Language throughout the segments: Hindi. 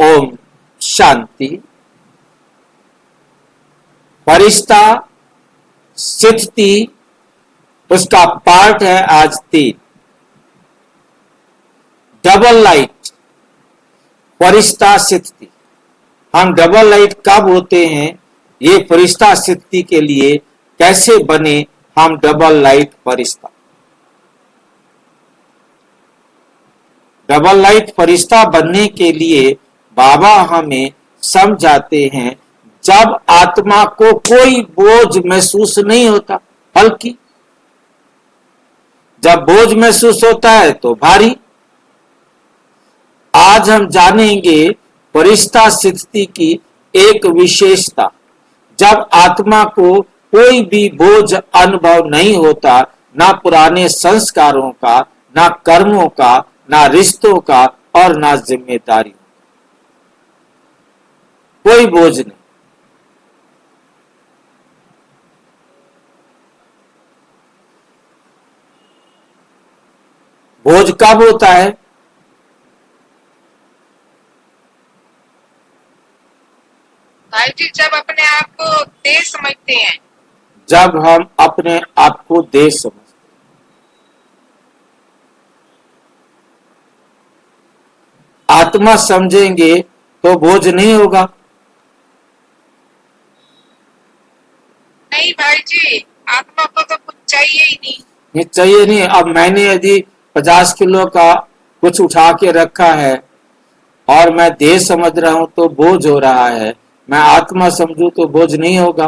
ओम शांति। फरिश्ता स्थिति उसका पार्ट है आज 3। डबल लाइट फरिश्ता स्थिति। हम डबल लाइट कब होते हैं, ये फरिश्ता स्थिति के लिए कैसे बने हम डबल लाइट फरिश्ता। डबल लाइट फरिश्ता बनने के लिए बाबा हमें समझाते हैं, जब आत्मा को कोई बोझ महसूस नहीं होता, हल्की। जब बोझ महसूस होता है तो भारी। आज हम जानेंगे फरिश्ता स्थिति की एक विशेषता। जब आत्मा को कोई भी बोझ अनुभव नहीं होता, ना पुराने संस्कारों का, ना कर्मों का, ना रिश्तों का और ना जिम्मेदारी, कोई बोझ नहीं। बोझ कब होता है? भाई जी, जब अपने आप को देह समझते हैं। जब हम अपने आप को देह समझते। आत्मा समझेंगे तो बोझ नहीं होगा। नहीं भाई जी, आत्मा को तो कुछ चाहिए ही नहीं। ये चाहिए नहीं। अब मैंने यदि 50 किलो का कुछ उठा के रखा है और मैं देह समझ रहा हूं तो बोझ हो रहा है, मैं आत्मा समझूं तो बोझ नहीं होगा।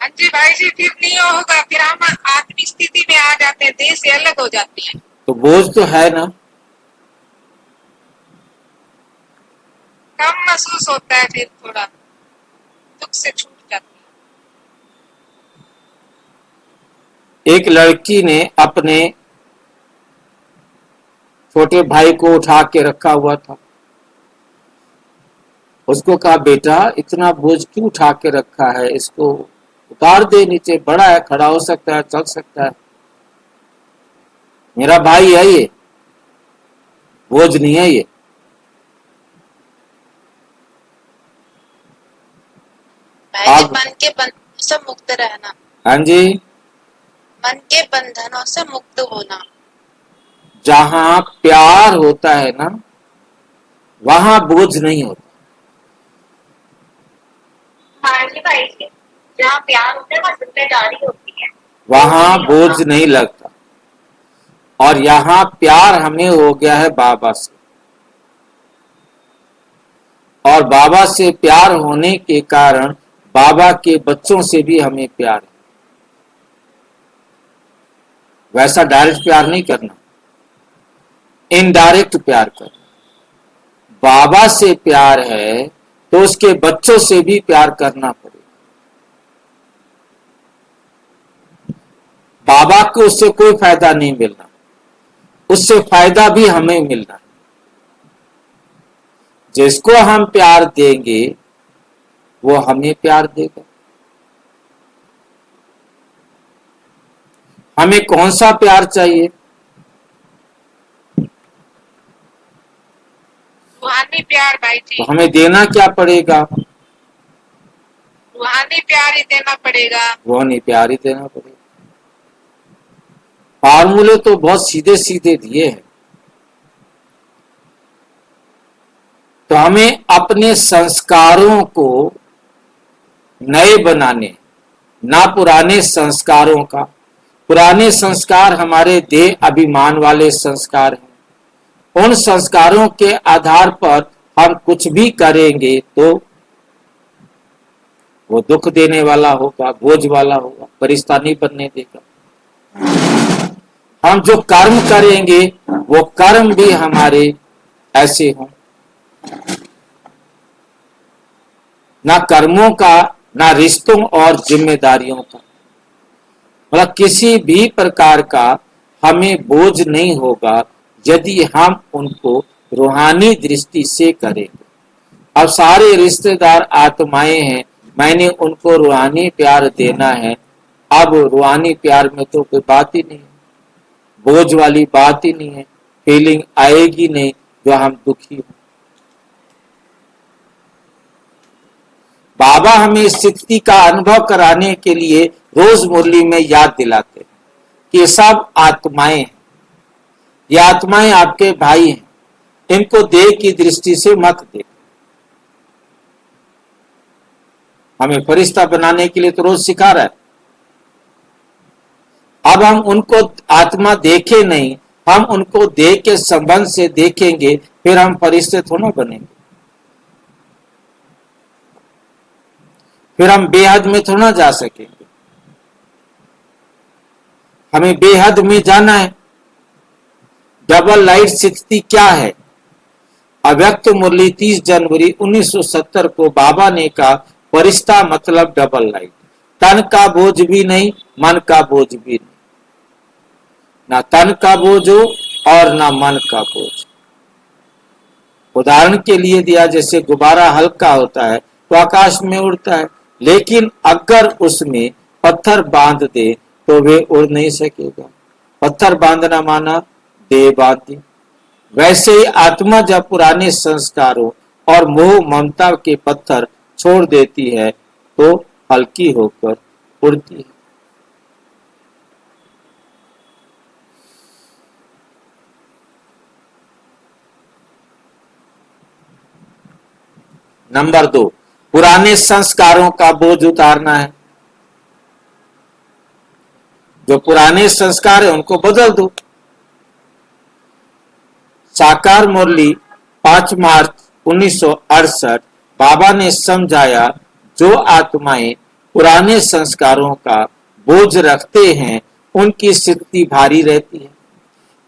हाँ जी भाई जी, फिर नहीं होगा। फिर हम आत्मिक स्थिति में आ जाते हैं, देह से अलग हो जाते हैं। तो बोझ तो है ना। कम महसूस होता है, फिर थोड़ा दुख से छूट जाती है। एक लड़की ने अपने छोटे भाई को उठा के रखा हुआ था। उसको कहा, बेटा इतना बोझ क्यों उठा के रखा है, इसको उतार दे नीचे, बड़ा है, खड़ा हो सकता है, चल सकता है। मेरा भाई है, ये बोझ नहीं है ये। भाई जी, मन के बंधनों से मुक्त रहना। हाँ जी, मन के बंधनों से मुक्त होना। जहां प्यार होता है ना, वहां बोझ नहीं होता। हाँ जी भाई जी, जहाँ प्यार होता है वहाँ जिम्मेदारी होती है, वहां बोझ नहीं लगता। और यहाँ प्यार हमें हो गया है बाबा से, और बाबा से प्यार होने के कारण बाबा के बच्चों से भी हमें प्यार है। वैसा डायरेक्ट प्यार नहीं करना, इनडायरेक्ट प्यार करना। बाबा से प्यार है तो उसके बच्चों से भी प्यार करना पड़ेगा। बाबा को उससे कोई फायदा नहीं मिलना, उससे फायदा भी हमें मिलना। जिसको हम प्यार देंगे वो हमें प्यार देगा। हमें कौन सा प्यार चाहिए? रूहानी प्यार भाई जी। तो हमें देना क्या पड़ेगा? रूहानी प्यार ही देना पड़ेगा। वो नहीं, प्यार ही देना पड़ेगा। फार्मूले तो बहुत सीधे सीधे दिए हैं। तो हमें अपने संस्कारों को नए बनाने, ना पुराने संस्कारों का। पुराने संस्कार हमारे देह अभिमान वाले संस्कार हैं। उन संस्कारों के आधार पर हम कुछ भी करेंगे तो वो दुख देने वाला होगा, बोझ वाला होगा, फरिश्ता नहीं बनने देगा। हम जो कर्म करेंगे वो कर्म भी हमारे ऐसे हों, ना कर्मों का, ना रिश्तों और जिम्मेदारियों का, मतलब किसी भी प्रकार का हमें बोझ नहीं होगा यदि हम उनको रूहानी दृष्टि से करेंगे। अब सारे रिश्तेदार आत्माएं हैं, मैंने उनको रूहानी प्यार देना है। अब रूहानी प्यार में तो कोई बात ही नहीं, बोझ वाली बात ही नहीं है, फीलिंग आएगी नहीं जो हम दुखी हो। बाबा हमें इस स्थिति का अनुभव कराने के लिए रोज मुरली में याद दिलाते हैं कि ये सब आत्माएं हैं, ये आत्माएं आपके भाई हैं, इनको देह की दृष्टि से मत देखो। हमें फरिश्ता बनाने के लिए तो रोज सिखा रहा है। अब हम उनको आत्मा देखे नहीं, हम उनको देह के संबंध से देखेंगे, फिर हम फरिश्ते थोड़ा बनेंगे, फिर हम बेहद में थोड़ा जा सकेंगे। हमें बेहद में जाना है। डबल लाइट स्थिति क्या है? अव्यक्त मुरली 30 जनवरी 1970 को बाबा ने कहा, फरिश्ता मतलब डबल लाइट, तन का बोझ भी नहीं, मन का बोझ भी नहीं, ना तन का बोझ हो और ना मन का बोझ। उदाहरण के लिए दिया, जैसे गुब्बारा हल्का होता है तो आकाश में उड़ता है, लेकिन अगर उसमें पत्थर बांध दे तो वे उड़ नहीं सकेगा। पत्थर बांधना माना देह बांधी। वैसे ही आत्मा जब पुराने संस्कारों और मोह ममता के पत्थर छोड़ देती है तो हल्की होकर उड़ती है। नंबर 2, पुराने संस्कारों का बोझ उतारना है। जो पुराने संस्कार है उनको बदल दो। साकार मुरली 5 मार्च 1968 बाबा ने समझाया, जो आत्माएं पुराने संस्कारों का बोझ रखते हैं उनकी स्थिति भारी रहती है।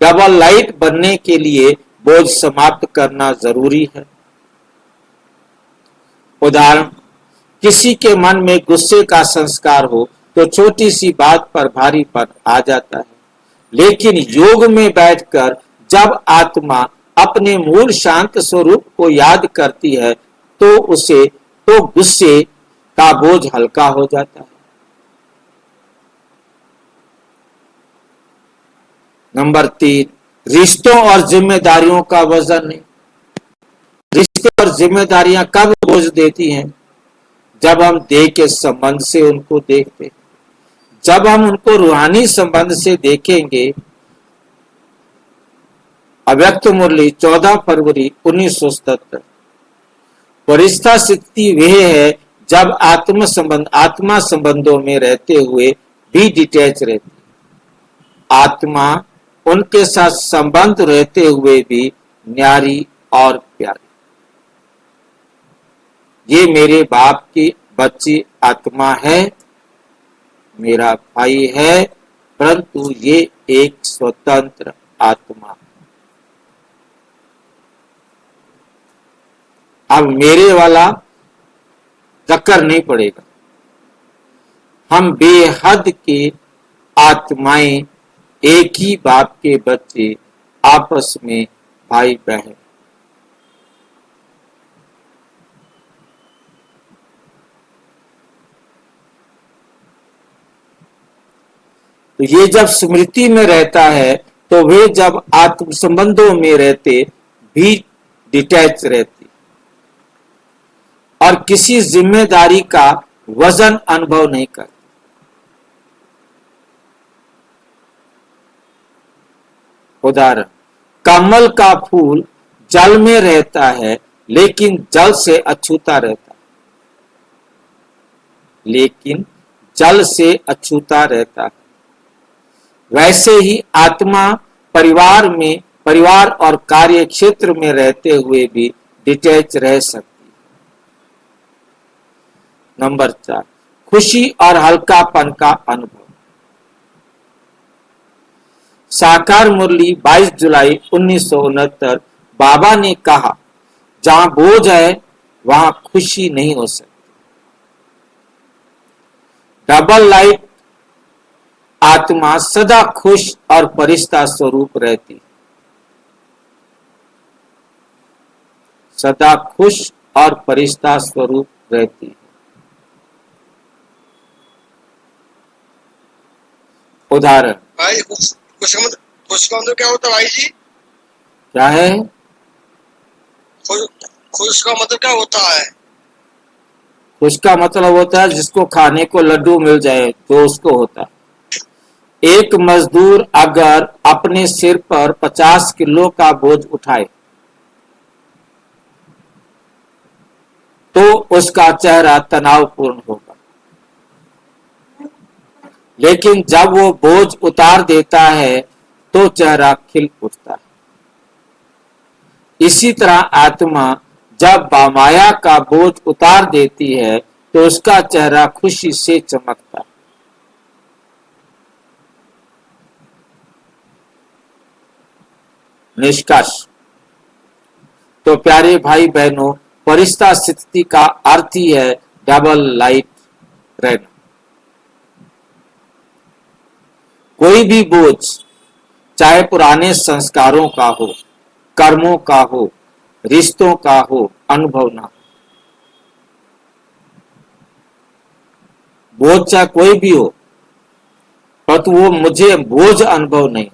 डबल लाइट बनने के लिए बोझ समाप्त करना जरूरी है। उदाहरण, किसी के मन में गुस्से का संस्कार हो तो छोटी सी बात पर भारीपन आ जाता है, लेकिन योग में बैठकर जब आत्मा अपने मूल शांत स्वरूप को याद करती है तो उसे तो गुस्से का बोझ हल्का हो जाता है। नंबर 3, रिश्तों और जिम्मेदारियों का वजन नहीं। रिश्ते और जिम्मेदारियां कब बोझ देती हैं? जब हम देह के संबंध से उनको देखते। जब हम उनको रूहानी संबंध से देखेंगे। अव्यक्त मुरली 14 फरवरी 1977। फरिश्ता स्थिति वह है जब आत्मा संबंधों में रहते हुए भी डिटैच रहती। आत्मा उनके साथ संबंध रहते हुए भी न्यारी और प्यारी। ये मेरे बाप की बच्ची आत्मा है, मेरा भाई है, परंतु ये एक स्वतंत्र आत्मा है। अब मेरे वाला चक्कर नहीं पड़ेगा। हम बेहद के आत्माएं, एक ही बाप के बच्चे, आपस में भाई बहन। तो ये जब स्मृति में रहता है तो वे जब आत्म संबंधों में रहते भी डिटैच रहती और किसी जिम्मेदारी का वजन अनुभव नहीं करते। उदाहरण, कमल का फूल जल में रहता है लेकिन जल से अछूता रहता है, लेकिन जल से अछूता रहता है। वैसे ही आत्मा परिवार और कार्य क्षेत्र में रहते हुए भी डिटैच रह सकती है। नंबर 4, खुशी और हल्कापन का अनुभव। साकार मुरली 22 जुलाई 1969 बाबा ने कहा, जहां बोझ है वहां खुशी नहीं हो सकती। डबल लाइट आत्मा सदा खुश और फरिश्ता स्वरूप रहती, सदा खुश और फरिश्ता स्वरूप रहती है। उदाहरण, खुश का मतलब क्या होता है भाई जी? क्या है? खुश का मतलब क्या होता है? खुश का मतलब होता है जिसको खाने को लड्डू मिल जाए तो उसको होता है। एक मजदूर अगर अपने सिर पर 50 किलो का बोझ उठाए तो उसका चेहरा तनावपूर्ण होगा, लेकिन जब वो बोझ उतार देता है तो चेहरा खिल उठता है। इसी तरह आत्मा जब बामाया का बोझ उतार देती है तो उसका चेहरा खुशी से चमकता है। निष्कर्ष। तो प्यारे भाई बहनों, परिस्था स्थिति का अर्थ ही है डबल लाइट रहना। कोई भी बोझ, चाहे पुराने संस्कारों का हो, कर्मों का हो, रिश्तों का हो, अनुभव ना हो, बोझ चाहे कोई भी हो, परंतु वो मुझे बोझ अनुभव नहीं।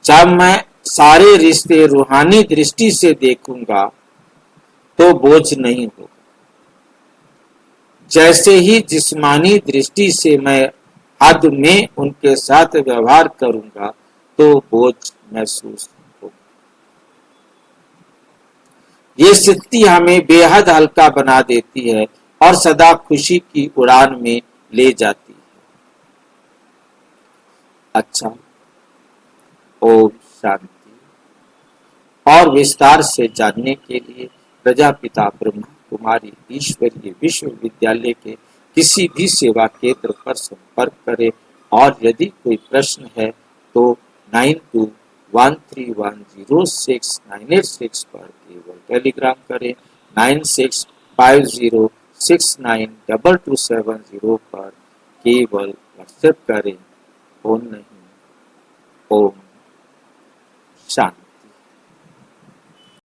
जब मैं सारे रिश्ते रूहानी दृष्टि से देखूंगा तो बोझ नहीं होगा। जैसे ही जिस्मानी दृष्टि से मैं हद में उनके साथ व्यवहार करूंगा तो बोझ महसूस होगा। ये स्थिति हमें बेहद हल्का बना देती है और सदा खुशी की उड़ान में ले जाती है। अच्छा, ओम शांति। और विस्तार से जानने के लिए प्रजापिता ब्रह्मा कुमारी ईश्वरीय विश्वविद्यालय के किसी भी सेवा केंद्र पर संपर्क करें, और यदि कोई प्रश्न है तो 9213106986 पर केवल टेलीग्राम करें, 9650692270 पर केवल व्हाट्सएप करें। फोन नहीं। ओम शांति।